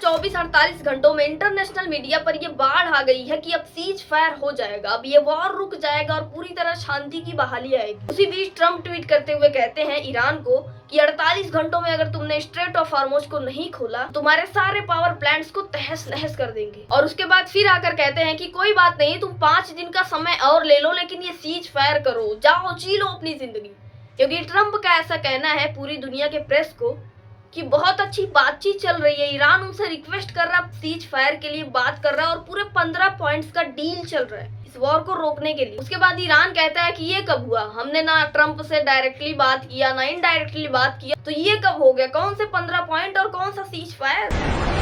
24-48 घंटों में international media पर ये बाढ़ आ गई है कि अब सीज फायर हो जाएगा, अब ये वॉर रुक जाएगा और पूरी तरह शांति की बहाली आएगी। उसी बीच ट्रम्प ट्वीट करते हुए कहते हैं ईरान को कि 48 घंटों में अगर तुमने स्ट्रेट ऑफ हॉर्मुज को नहीं खोला, तुम्हारे सारे पावर प्लांट्स को तहस नहस कर देंगे। और उसके बाद फिर आकर कहते हैं कि कोई बात नहीं, तुम 5 दिन का समय और ले लो, लेकिन ये सीज फायर करो, जाओ जी लो अपनी जिंदगी। क्योंकि ट्रम्प का ऐसा कहना है पूरी दुनिया के प्रेस को कि बहुत अच्छी बातचीत चल रही है, ईरान उनसे रिक्वेस्ट कर रहा है, सीज फायर के लिए बात कर रहा है और पूरे 15 पॉइंट्स का डील चल रहा है इस वॉर को रोकने के लिए। उसके बाद ईरान कहता है कि ये कब हुआ, हमने ना ट्रम्प से डायरेक्टली बात किया ना इनडायरेक्टली बात किया, तो ये कब हो गया, कौन से 15 पॉइंट और कौन सा सीज फायर।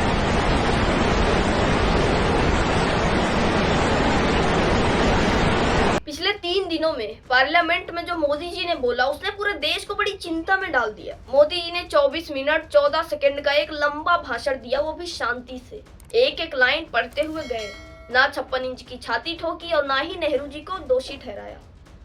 पिछले 3 दिनों में पार्लियामेंट में जो मोदी जी ने बोला, उसने पूरे देश को बड़ी चिंता में डाल दिया। मोदी जी ने 24 मिनट 14 सेकंड का एक लंबा भाषण दिया, वो भी शांति से। एक एक लाइन पढ़ते हुए गए, ना 56 इंच की छाती ठोकी और ना ही नेहरू जी को दोषी ठहराया।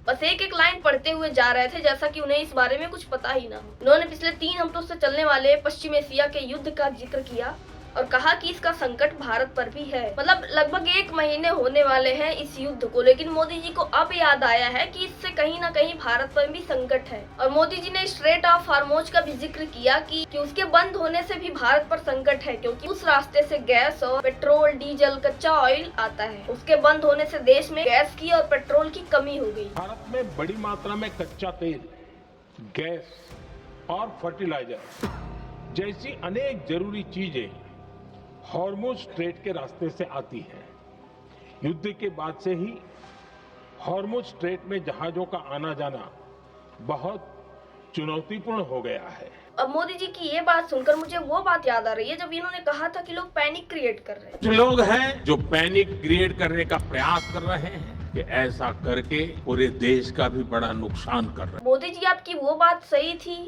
बस एक एक लाइन पढ़ते हुए जा रहे थे, जैसा कि उन्हें इस बारे में कुछ पता ही ना हो। उन्होंने पिछले 3 हफ्तों से चलने वाले पश्चिम एशिया के युद्ध का जिक्र किया और कहा कि इसका संकट भारत पर भी है। मतलब लगभग 1 महीने होने वाले हैं इस युद्ध को, लेकिन मोदी जी को अब याद आया है कि इससे कहीं ना कहीं भारत पर भी संकट है। और मोदी जी ने स्ट्रेट ऑफ हॉर्मुज का भी जिक्र किया कि उसके बंद होने से भी भारत पर संकट है, क्योंकि उस रास्ते से गैस और पेट्रोल, डीजल, कच्चा ऑयल आता है। उसके बंद होने से देश में गैस की और पेट्रोल की कमी हो गई। भारत में बड़ी मात्रा में कच्चा तेल, गैस और फर्टिलाइजर जैसी अनेक जरूरी चीजें हॉर्मुज स्ट्रेट के रास्ते से आती है। युद्ध के बाद से ही हॉर्मुज स्ट्रेट में जहाजों का आना जाना बहुत चुनौतीपूर्ण हो गया है। अब मोदी जी की ये बात सुनकर मुझे वो बात याद आ रही है जब इन्होंने कहा था कि लोग पैनिक क्रिएट कर रहे हैं। कुछ लोग हैं जो पैनिक क्रिएट करने का प्रयास कर रहे हैं कि ऐसा करके पूरे देश का भी बड़ा नुकसान कर रहे हैं। मोदी जी, आपकी वो बात सही थी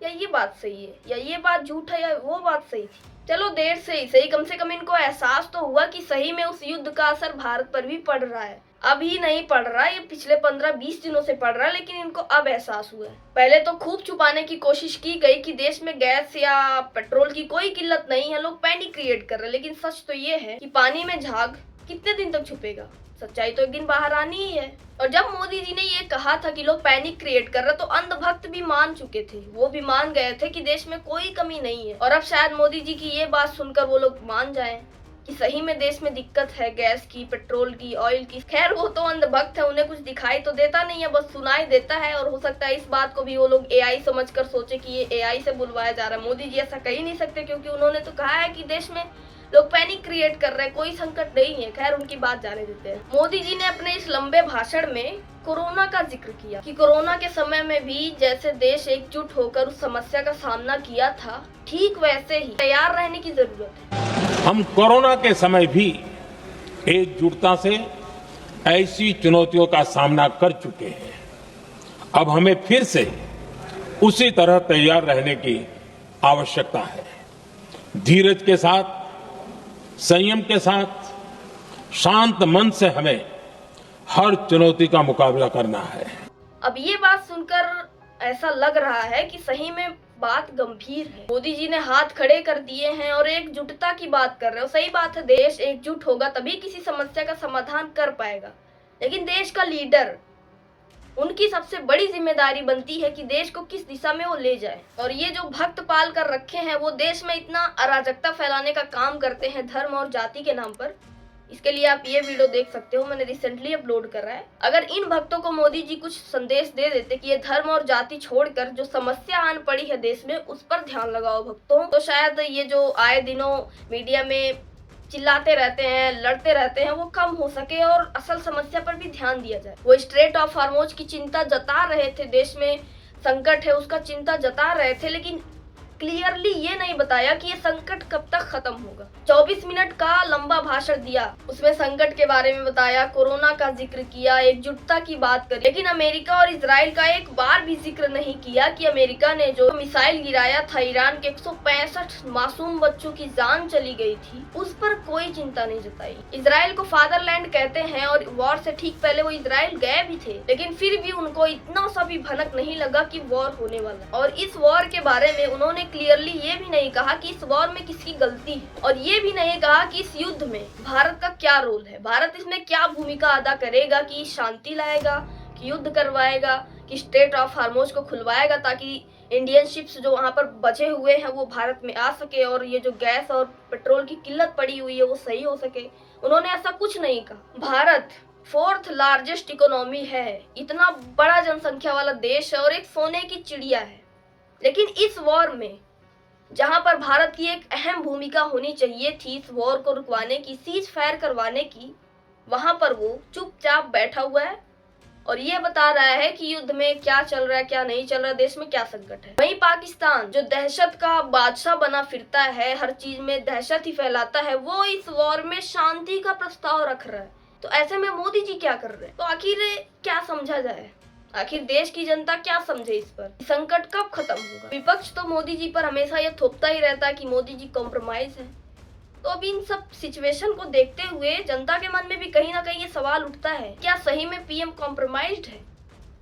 या ये बात सही है, या ये बात झूठ है या वो बात सही थी? चलो देर से ही सही, कम से कम इनको एहसास तो हुआ कि सही में उस युद्ध का असर भारत पर भी पड़ रहा है। अभी नहीं पड़ रहा, ये पिछले 15-20 दिनों से पड़ रहा है, लेकिन इनको अब एहसास हुआ है। पहले तो खूब छुपाने की कोशिश की गई कि देश में गैस या पेट्रोल की कोई किल्लत नहीं है, लोग पैनिक क्रिएट कर रहे हैं। लेकिन सच तो ये है कि पानी में झाग कितने दिन तक छुपेगा, सच्चाई तो एक दिन बाहर आनी ही है। और जब मोदी जी ने ये कहा था कि लोग पैनिक क्रिएट कर रहे, तो अंधभक्त भी मान चुके थे, वो भी मान गए थे कि देश में कोई कमी नहीं है। और अब शायद मोदी जी की ये बात सुनकर वो लोग मान जाएं कि सही में देश में दिक्कत है, गैस की, पेट्रोल की, ऑयल की। खैर वो तो अंधभक्त है, उन्हें कुछ दिखाई तो देता नहीं है, बस सुनाई देता है। और हो सकता है इस बात को भी वो लोग एआई समझकर सोचे कि ये एआई से बुलवाया जा रहा है। मोदी जी ऐसा कह ही नहीं सकते, क्योंकि उन्होंने तो कहा है कि देश में लोग पैनिक क्रिएट कर रहे हैं, कोई संकट नहीं है। खैर उनकी बात जाने देते हैं। मोदी जी ने अपने इस लंबे भाषण में कोरोना का जिक्र किया कि कोरोना के समय में भी जैसे देश एकजुट होकर उस समस्या का सामना किया था, ठीक वैसे ही तैयार रहने की जरूरत है। हम कोरोना के समय भी एकजुटता से ऐसी चुनौतियों का सामना कर चुके हैं। अब हमें फिर से उसी तरह तैयार रहने की आवश्यकता है। धीरज के साथ, संयम के साथ, शांत मन से हमें हर चुनौती का मुकाबला करना है। अब ये बात सुनकर ऐसा लग रहा है कि सही में बात गंभीर है। मोदी जी ने हाथ खड़े कर दिए हैं और एकजुटता की बात कर रहे हो। सही बात है, देश एकजुट होगा तभी किसी समस्या का समाधान कर पाएगा। लेकिन देश का लीडर, उनकी सबसे बड़ी जिम्मेदारी बनती है कि देश को किस दिशा में वो ले जाए। और ये जो भक्त पाल कर रखे हैं, वो देश में इतना अराजकता फैलाने का काम करते हैं धर्म और जाति के नाम पर। इसके लिए आप ये वीडियो देख सकते हो, मैंने रिसेंटली अपलोड कर रहा है। अगर इन भक्तों को मोदी जी कुछ संदेश दे देते कि ये धर्म और जाति छोड़कर जो समस्या आन पड़ी है देश में, उस पर ध्यान लगाओ भक्तों, तो शायद ये जो आए दिनों मीडिया में चिल्लाते रहते हैं, लड़ते रहते हैं, वो कम हो सके और असल समस्या पर भी ध्यान दिया जाए। वो स्ट्रेट ऑफ हॉर्मुज की चिंता जता रहे थे, देश में संकट है उसका चिंता जता रहे थे, लेकिन क्लियरली ये नहीं बताया कि ये संकट कब तक खत्म होगा। 24 मिनट का लंबा भाषण दिया, उसमें संकट के बारे में बताया, कोरोना का जिक्र किया, एकजुटता की बात करी, लेकिन अमेरिका और इजराइल का एक बार भी जिक्र नहीं किया कि अमेरिका ने जो मिसाइल गिराया था, ईरान के 165 मासूम बच्चों की जान चली गई थी, उस पर कोई चिंता नहीं जताई। इजराइल को फादरलैंड कहते हैं और वॉर से ठीक पहले वो इजराइल गए भी थे, लेकिन फिर भी उनको इतना सा भी भनक नहीं लगा कि वॉर होने वाला। और इस वॉर के बारे में उन्होंने क्लियरली ये भी नहीं कहा कि इस वॉर में किसकी गलती गलती है। और ये भी नहीं कहा कि इस युद्ध में भारत का क्या रोल है, भारत इसमें क्या भूमिका अदा करेगा, कि शांति लाएगा, कि युद्ध करवाएगा, कि स्ट्रेट ऑफ हार्मोज को खुलवाएगा ताकि इंडियन शिप्स जो वहां पर बचे हुए हैं वो भारत में आ सके और ये जो गैस और पेट्रोल की किल्लत पड़ी हुई है वो सही हो सके। उन्होंने ऐसा कुछ नहीं कहा। भारत 4th लार्जेस्ट इकोनॉमी है, इतना बड़ा जनसंख्या वाला देश है और एक सोने की चिड़िया है, लेकिन इस वॉर में जहां पर भारत की एक अहम भूमिका होनी चाहिए थी इस वॉर को रुकवाने की, सीज फायर करवाने की, वहां पर वो चुपचाप बैठा हुआ है और ये बता रहा है कि युद्ध में क्या चल रहा है, क्या नहीं चल रहा, देश में क्या संकट है। वहीं पाकिस्तान जो दहशत का बादशाह बना फिरता है, हर चीज में दहशत ही फैलाता है, वो इस वॉर में शांति का प्रस्ताव रख रहा है। तो ऐसे में मोदी जी क्या कर रहे हैं? तो आखिर क्या समझा जाए, आखिर देश की जनता क्या समझे इस पर, संकट कब खत्म होगा? विपक्ष तो मोदी जी पर हमेशा ये थोपता ही रहता है कि मोदी जी कॉम्प्रोमाइज है। तो अब इन सब सिचुएशन को देखते हुए जनता के मन में भी कहीं ना कहीं ये सवाल उठता है, क्या सही में पीएम कॉम्प्रोमाइज्ड है?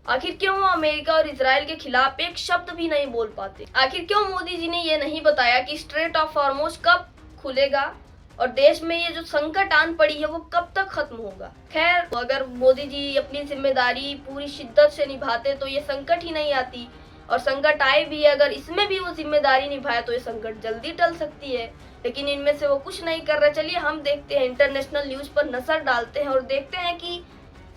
आखिर क्यों वो अमेरिका और इजराइल के खिलाफ एक शब्द भी नहीं बोल पाते? आखिर क्यों मोदी जी ने ये नहीं बताया कि स्ट्रेट ऑफ हार्मोज कब खुलेगा और देश में ये जो संकट आन पड़ी है वो कब तक खत्म होगा? खैर, अगर मोदी जी अपनी जिम्मेदारी पूरी शिद्दत से निभाते तो ये संकट ही नहीं आती, और संकट आए भी अगर इसमें भी वो जिम्मेदारी निभाए तो ये संकट जल्दी टल सकती है, लेकिन इनमें से वो कुछ नहीं कर रहे। चलिए हम देखते हैं, इंटरनेशनल न्यूज पर नजर डालते हैं और देखते हैं कि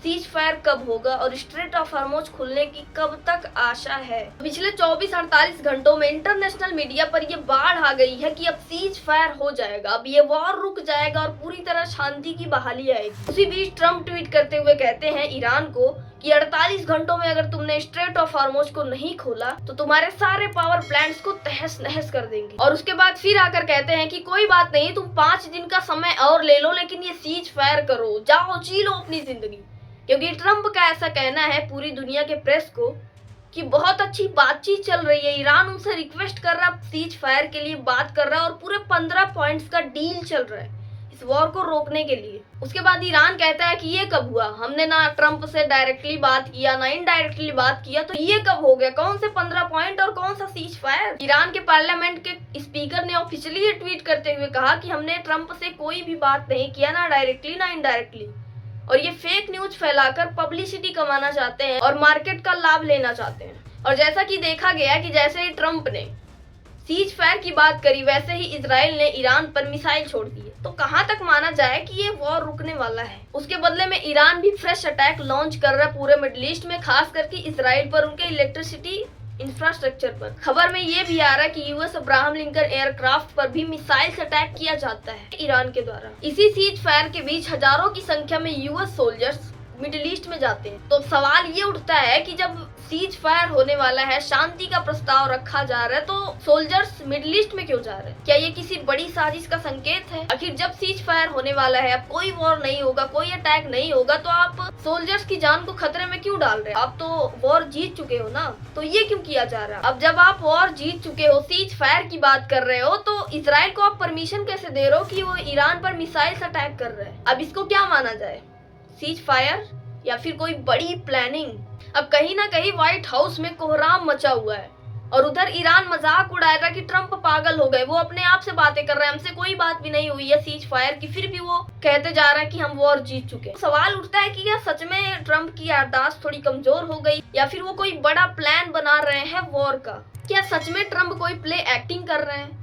सीज फायर कब होगा और स्ट्रेट ऑफ हार्मोज खुलने की कब तक आशा है। पिछले 24-48 घंटों में इंटरनेशनल मीडिया पर ये बाढ़ आ गई है कि अब सीज फायर हो जाएगा, अब ये वॉर रुक जाएगा और पूरी तरह शांति की बहाली आएगी। उसी बीच ट्रम्प ट्वीट करते हुए कहते हैं ईरान को कि 48 घंटों में अगर तुमने स्ट्रेट ऑफ हार्मोज को नहीं खोला तो तुम्हारे सारे पावर प्लांट्स को तहस नहस कर देंगे। और उसके बाद फिर आकर कहते हैं कि कोई बात नहीं, तुम 5 दिन का समय और ले लो, लेकिन ये सीज फायर करो, जाओ जी लो अपनी जिंदगी। क्योंकि ट्रम्प का ऐसा कहना है पूरी दुनिया के प्रेस को कि बहुत अच्छी बातचीत चल रही है, ईरान उनसे रिक्वेस्ट कर रहा है, सीज फायर के लिए बात कर रहा है और पूरे 15 पॉइंट्स का डील चल रहा है इस वॉर को रोकने के लिए। उसके बाद ईरान कहता है कि ये कब हुआ, हमने ना ट्रम्प से डायरेक्टली बात किया ना इनडायरेक्टली बात किया, तो ये कब हो गया, कौन से 15 पॉइंट और कौन सा सीज फायर? ईरान के पार्लियामेंट के स्पीकर ने ऑफिशियली ट्वीट करते हुए कहा कि हमने ट्रम्प से कोई भी बात नहीं किया, ना डायरेक्टली ना इनडायरेक्टली, और ये फेक न्यूज फैलाकर पब्लिसिटी कमाना चाहते हैं और मार्केट का लाभ लेना चाहते हैं। और जैसा कि देखा गया कि जैसे ही ट्रम्प ने सीज फायर की बात करी वैसे ही इजराइल ने ईरान पर मिसाइल छोड़ दिए। तो कहां तक माना जाए कि ये वॉर रुकने वाला है? उसके बदले में ईरान भी फ्रेश अटैक लॉन्च कर रहा है पूरे मिडिल ईस्ट में, खास करके इजराइल पर, उनके इलेक्ट्रिसिटी इंफ्रास्ट्रक्चर पर। खबर में ये भी आ रहा है कि यूएस अब्राहम लिंकन एयरक्राफ्ट पर भी मिसाइल से अटैक किया जाता है ईरान के द्वारा। इसी सीज फायर के बीच हजारों की संख्या में यूएस सोल्जर्स मिडिल ईस्ट में जाते हैं। तो सवाल ये उठता है कि जब सीज फायर होने वाला है, शांति का प्रस्ताव रखा जा रहा है, तो सोल्जर्स मिडिल ईस्ट में क्यों जा रहे हैं? क्या ये किसी बड़ी साजिश का संकेत है? आखिर जब सीज फायर होने वाला है, अब कोई वॉर नहीं होगा, कोई अटैक नहीं होगा, तो आप सोल्जर्स की जान को खतरे में क्यों डाल रहे हैं? आप तो वॉर जीत चुके हो ना, तो ये क्यों किया जा रहा है? अब जब आप वॉर जीत चुके हो, सीज फायर की बात कर रहे हो, तो इजराइल को आप परमिशन कैसे दे रहे हो कि वो ईरान पर मिसाइल से अटैक कर रहा है? अब इसको क्या माना जाए, सीज फायर या फिर कोई बड़ी प्लानिंग? अब कहीं ना कहीं व्हाइट हाउस में कोहराम मचा हुआ है और उधर ईरान मजाक उड़ाए रहा कि ट्रम्प पागल हो गए, वो अपने आप से बातें कर रहे हैं, हमसे कोई बात भी नहीं हुई है सीज फायर की, फिर भी वो कहते जा रहा है कि हम वॉर जीत चुके हैं। सवाल उठता है कि क्या सच में ट्रम्प की याददाश्त थोड़ी कमजोर हो गई या फिर वो कोई बड़ा प्लान बना रहे हैं वॉर का? क्या सच में ट्रम्प कोई प्ले एक्टिंग कर रहे हैं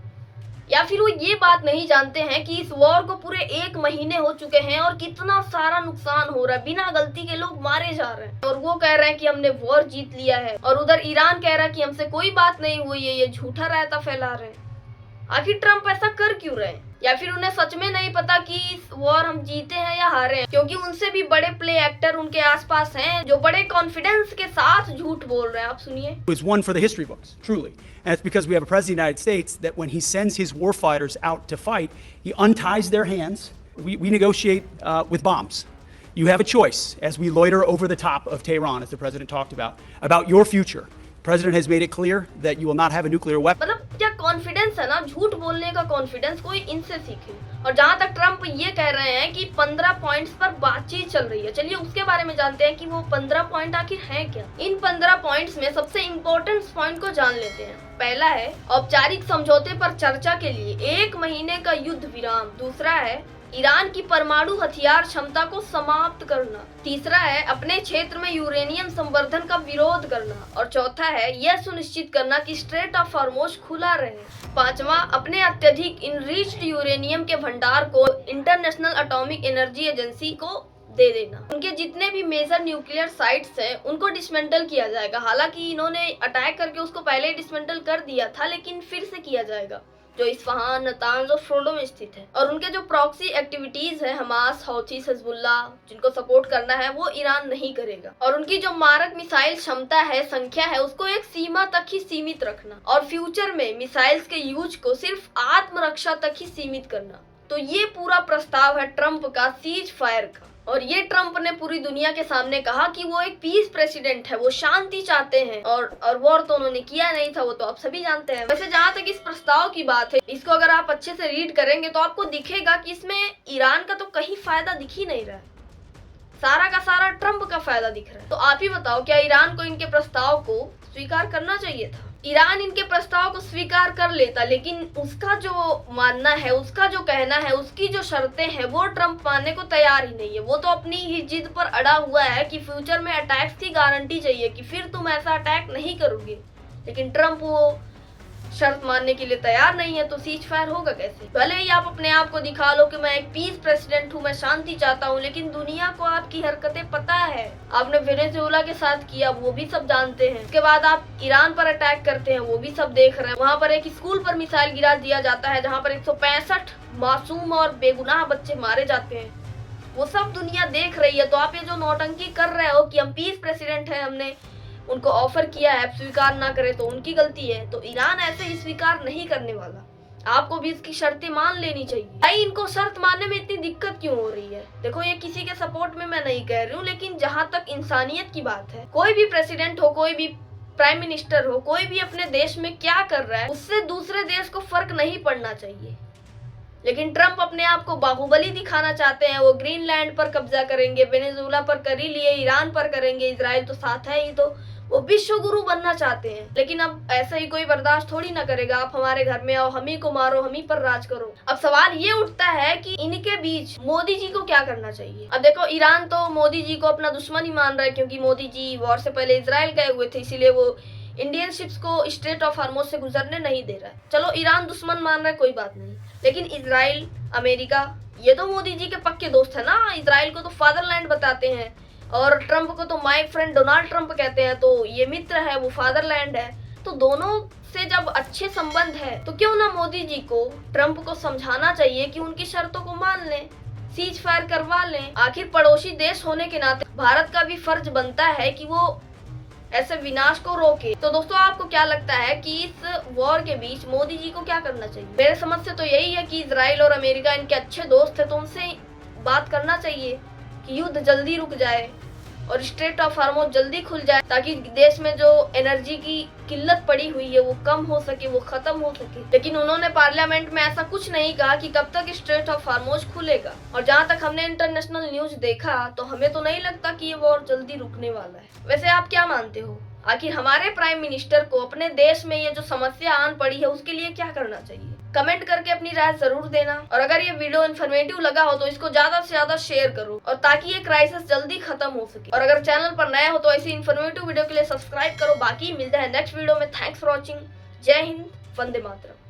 या फिर वो ये बात नहीं जानते हैं कि इस वॉर को पूरे 1 महीने हो चुके हैं और कितना सारा नुकसान हो रहा है, बिना गलती के लोग मारे जा रहे हैं और वो कह रहे हैं कि हमने वॉर जीत लिया है, और उधर ईरान कह रहा है कि हमसे कोई बात नहीं हुई है, ये झूठा रायता फैला रहे हैं। आखिर ट्रम्प ऐसा कर क्यों रहे हैं? या फिर उन्हें सच में नहीं पता कि इस वॉर हम जीते हैं या हारे हैं? क्योंकि उनसे भी बड़े प्ले एक्टर उनके आसपास हैं जो बड़े कॉन्फिडेंस के साथ झूठ बोल रहे हैं। आप सुनिए। It was one for the history books, truly. And it's because we have a president of the United States that when he sends his warfighters out to fight, he unties their hands. We negotiate with bombs. You have a choice as we loiter over the top of Tehran, as the president talked about your future. president has made it clear that you will not have a nuclear weapon. मतलब क्या confidence है ना, झूठ बोलने का confidence कोई इनसे सीखे। और जहां तक ट्रम्प ये कह रहे हैं कि 15 पॉइंट्स पर बातचीत चल रही है, चलिए उसके बारे में जानते हैं कि वो 15 पॉइंट आखिर हैं क्या। इन 15 पॉइंट्स में सबसे इम्पोर्टेंट पॉइंट को जान लेते हैं। पहला है औपचारिक समझौते पर चर्चा के लिए 1 महीने का युद्ध विराम। दूसरा है ईरान की परमाणु हथियार क्षमता को समाप्त करना। तीसरा है अपने क्षेत्र में यूरेनियम संवर्धन का विरोध करना। और चौथा है यह सुनिश्चित करना कि स्ट्रेट ऑफ हॉर्मुज खुला रहे। पांचवा अपने अत्यधिक इनरिच्ड यूरेनियम के भंडार को इंटरनेशनल एटॉमिक एनर्जी एजेंसी को दे देना। उनके जितने भी मेजर न्यूक्लियर साइट्स हैं उनको डिसमेंटल किया जाएगा। हालांकि इन्होंने अटैक करके उसको पहले ही डिसमेंटल कर दिया था, लेकिन फिर से किया जाएगा, जो इस्फहान, नतांज और फोर्डो में स्थित है। और उनके जो प्रॉक्सी एक्टिविटीज है, हमास, हौथी, हिजबुल्लाह, जिनको सपोर्ट करना है, वो ईरान नहीं करेगा। और उनकी जो मारक मिसाइल क्षमता है, संख्या है, उसको एक सीमा तक ही सीमित रखना और फ्यूचर में मिसाइल्स के यूज को सिर्फ आत्मरक्षा तक ही सीमित करना। तो ये पूरा प्रस्ताव है ट्रम्प का सीज फायर का। और ये ट्रम्प ने पूरी दुनिया के सामने कहा कि वो एक पीस प्रेसिडेंट है, वो शांति चाहते हैं। और वॉर तो उन्होंने किया नहीं था, वो तो आप सभी जानते हैं। वैसे जहाँ तक इस प्रस्ताव की बात है, इसको अगर आप अच्छे से रीड करेंगे तो आपको दिखेगा कि इसमें ईरान का तो कहीं फायदा दिख ही नहीं रहा है, सारा का सारा ट्रम्प का फायदा दिख रहा है। तो आप ही बताओ, क्या ईरान को इनके प्रस्ताव को स्वीकार करना चाहिए था? ईरान इनके प्रस्ताव को स्वीकार कर लेता, लेकिन उसका जो मानना है, उसका जो कहना है, उसकी जो शर्तें हैं, वो ट्रम्प मानने को तैयार ही नहीं है। वो तो अपनी ही जिद पर अड़ा हुआ है कि फ्यूचर में अटैक्स की गारंटी चाहिए, कि फिर तुम ऐसा अटैक नहीं करोगे। लेकिन ट्रम्प वो शर्त मानने के लिए तैयार नहीं है, तो सीज फायर होगा कैसे? भले ही आप अपने आप को दिखा लो कि मैं एक पीस प्रेसिडेंट हूँ, मैं शांति चाहता हूँ, लेकिन दुनिया को आपकी हरकतें पता है। आपने वेनेजुएला के साथ किया, वो भी सब जानते हैं। उसके बाद आप ईरान पर अटैक करते हैं, वो भी सब देख रहे हैं। वहाँ पर एक स्कूल पर मिसाइल गिरा दिया जाता है, जहाँ पर 165 मासूम और बेगुनाह बच्चे मारे जाते हैं, वो सब दुनिया देख रही है। तो आप ये जो नौटंकी कर रहे हो कि हम पीस प्रेसिडेंट हैं, हमने उनको ऑफर किया है, स्वीकार ना करे तो उनकी गलती है, तो ईरान ऐसे ही स्वीकार नहीं करने वाला। आपको भी इसकी शर्तें मान लेनी चाहिए। भाई इनको शर्त मानने में इतनी दिक्कत क्यों हो रही है? देखो, ये किसी के सपोर्ट में मैं नहीं कह रही हूँ, लेकिन जहाँ तक इंसानियत की बात है, कोई भी प्रेसिडेंट हो, कोई भी प्राइम मिनिस्टर हो, कोई भी अपने देश में क्या कर रहा है उससे दूसरे देश को फर्क नहीं पड़ना चाहिए। लेकिन ट्रम्प अपने आप को बाहुबली दिखाना चाहते हैं। वो ग्रीनलैंड पर कब्जा करेंगे, वेनेजुएला पर कर ही लिए, ईरान पर करेंगे, इजराइल तो साथ है ही, तो वो विश्व गुरु बनना चाहते हैं। लेकिन अब ऐसा ही कोई बर्दाश्त थोड़ी ना करेगा। आप हमारे घर में आओ, हम ही को मारो, हम ही पर राज करो। अब सवाल ये उठता है कि इनके बीच मोदी जी को क्या करना चाहिए। अब देखो, ईरान तो मोदी जी को अपना दुश्मन ही मान रहा है, क्योंकि मोदी जी वॉर से पहले इजराइल गए हुए थे, इसीलिए वो इंडियन शिप्स को स्ट्रेट ऑफ हॉर्मुज से गुजरने नहीं दे रहा है। चलो, ईरान दुश्मन मान रहा है, कोई बात नहीं, लेकिन इजराइल, अमेरिका, ये तो मोदी जी के पक्के दोस्त है ना। इजराइल को तो फादरलैंड बताते हैं और ट्रम्प को तो माय फ्रेंड डोनाल्ड ट्रम्प कहते हैं, तो ये मित्र है, वो फादरलैंड है। तो दोनों से जब अच्छे संबंध है, तो क्यों ना मोदी जी को ट्रम्प को समझाना चाहिए कि उनकी शर्तों को मान लें, सीज फायर करवा लें। आखिर पड़ोसी देश होने के नाते भारत का भी फर्ज बनता है कि वो ऐसे विनाश को रोके। तो दोस्तों, आपको क्या लगता है कि इस वॉर के बीच मोदी जी को क्या करना चाहिए? मेरे समझ से तो यही है कि इजराइल और अमेरिका इनके अच्छे दोस्त है, तो उनसे बात करना चाहिए कि युद्ध जल्दी रुक जाए और स्ट्रेट ऑफ हॉर्मुज जल्दी खुल जाए, ताकि देश में जो एनर्जी की किल्लत पड़ी हुई है वो कम हो सके, वो खत्म हो सके। लेकिन उन्होंने पार्लियामेंट में ऐसा कुछ नहीं कहा कि कब तक स्ट्रेट ऑफ हॉर्मुज खुलेगा। और जहाँ तक हमने इंटरनेशनल न्यूज देखा, तो हमें तो नहीं लगता कि ये वॉर जल्दी रुकने वाला है। वैसे आप क्या मानते हो? आखिर हमारे प्राइम मिनिस्टर को अपने देश में ये जो समस्या आन पड़ी है, उसके लिए क्या करना चाहिए? कमेंट करके अपनी राय जरूर देना। और अगर ये वीडियो इन्फॉर्मेटिव लगा हो तो इसको ज्यादा से ज्यादा शेयर करो, और ताकि ये क्राइसिस जल्दी खत्म हो सके। और अगर चैनल पर नए हो तो ऐसी इन्फॉर्मेटिव वीडियो के लिए सब्सक्राइब करो। बाकी मिलते हैं नेक्स्ट वीडियो में। Thanks for watching. जय हिंद, वंदे मातरम।